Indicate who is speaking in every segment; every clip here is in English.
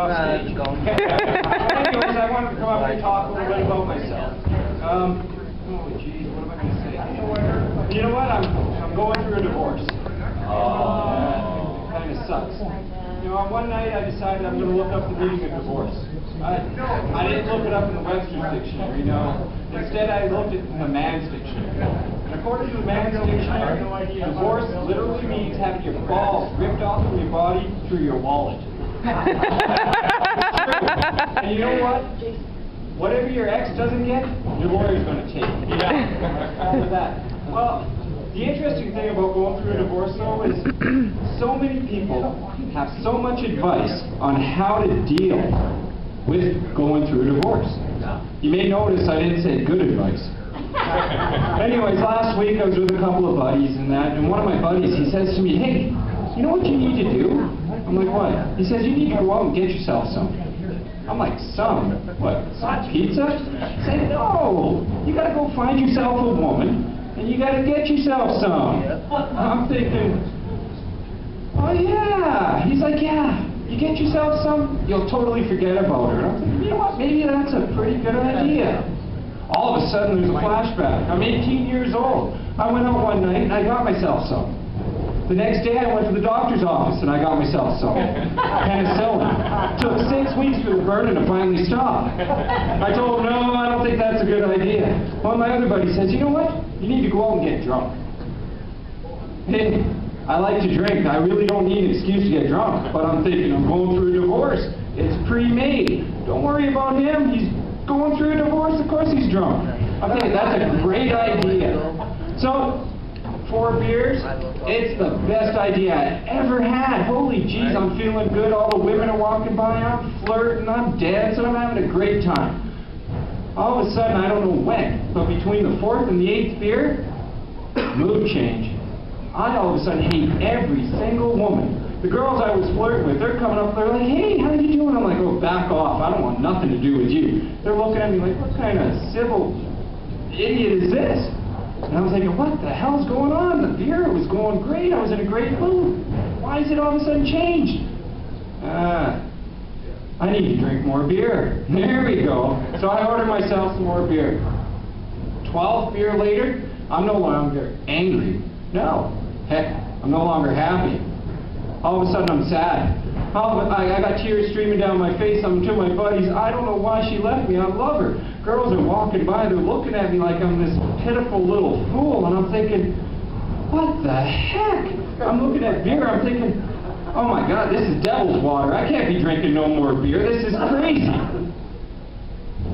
Speaker 1: off stage. Anyways, I wanted to come up and talk a little bit about myself. Oh, geez, what am I going to say? You know what? I'm going through a divorce. It kind of sucks. You know, on one night I decided I'm going to look up the meaning of divorce. I didn't look it up in the Webster's Dictionary, no. Instead, I looked at the Man's Dictionary. And according to the Man's Dictionary, divorce literally means having your balls ripped off from your body through your wallet. And you know what? Whatever your ex doesn't get, your lawyer's going to take it. After that. Well, the interesting thing about going through a divorce, though, is so many people have so much advice on how to deal with going through a divorce. You may notice I didn't say good advice. Anyways, last week I was with a couple of buddies and one of my buddies, he says to me, hey, you know what you need to do? I'm like, what? He says, you need to go out and get yourself some. I'm like, some? What, some pizza? He said, no, you gotta go find yourself a woman and you gotta get yourself some. I'm thinking, oh yeah. He's like, yeah. You get yourself some, you'll totally forget about her. I'm thinking, you know what, maybe that's a pretty good idea. All of a sudden, there's a flashback. I'm 18 years old. I went out one night and I got myself some. The next day, I went to the doctor's office and I got myself some. Penicillin. Took 6 weeks for the burning to finally stop. I told him, no, I don't think that's a good idea. One of my other buddies says, you know what, you need to go out and get drunk. Hey, I like to drink. I really don't need an excuse to get drunk. But I'm thinking, I'm going through a divorce. It's pre-made. Don't worry about him. He's going through a divorce. Of course he's drunk. I'm thinking, that's a great idea. So, 4 beers, it's the best idea I ever had. Holy jeez, I'm feeling good. All the women are walking by. I'm flirting. I'm dancing. I'm having a great time. All of a sudden, I don't know when, but between the 4th and the 8th beer, mood change. I all of a sudden hate every single woman. The girls I was flirting with, they're coming up, they're like, hey, how you doing? I'm like, oh, back off. I don't want nothing to do with you. They're looking at me like, what kind of civil idiot is this? And I was thinking, what the hell's going on? The beer was going great. I was in a great mood. Why is it all of a sudden changed? I need to drink more beer. There we go. So I ordered myself some more beer. 12 beer later, I'm no longer angry. No. Heck, I'm no longer happy. All of a sudden, I'm sad. I got tears streaming down my face. I'm to my buddies. I don't know why she left me. I love her. Girls are walking by. They're looking at me like I'm this pitiful little fool. And I'm thinking, what the heck? I'm looking at beer. I'm thinking, oh my God, this is devil's water. I can't be drinking no more beer. This is crazy.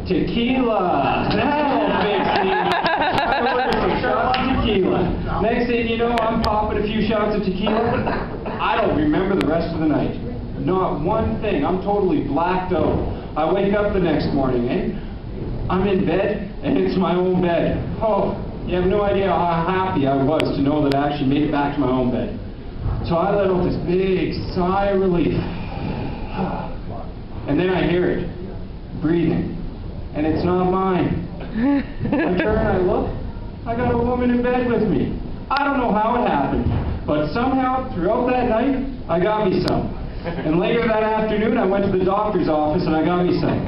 Speaker 1: Tequila. That'll fix me. I ordered some shots of tequila. Next thing you know, I'm popping a few shots of tequila. I don't remember the rest of the night. Not one thing. I'm totally blacked out. I wake up the next morning, I'm in bed, and it's my own bed. Oh, you have no idea how happy I was to know that I actually made it back to my own bed. So I let out this big sigh of relief. And then I hear it, breathing. And it's not mine. I turn and I look, I got a woman in bed with me. I don't know how it happened, but somehow, throughout that night, I got me some. And later that afternoon, I went to the doctor's office and I got me some.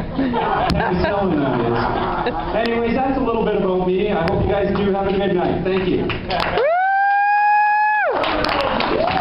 Speaker 1: Penicillin, that is. Anyways, that's a little bit about me. I hope you guys do have a good night. Thank you.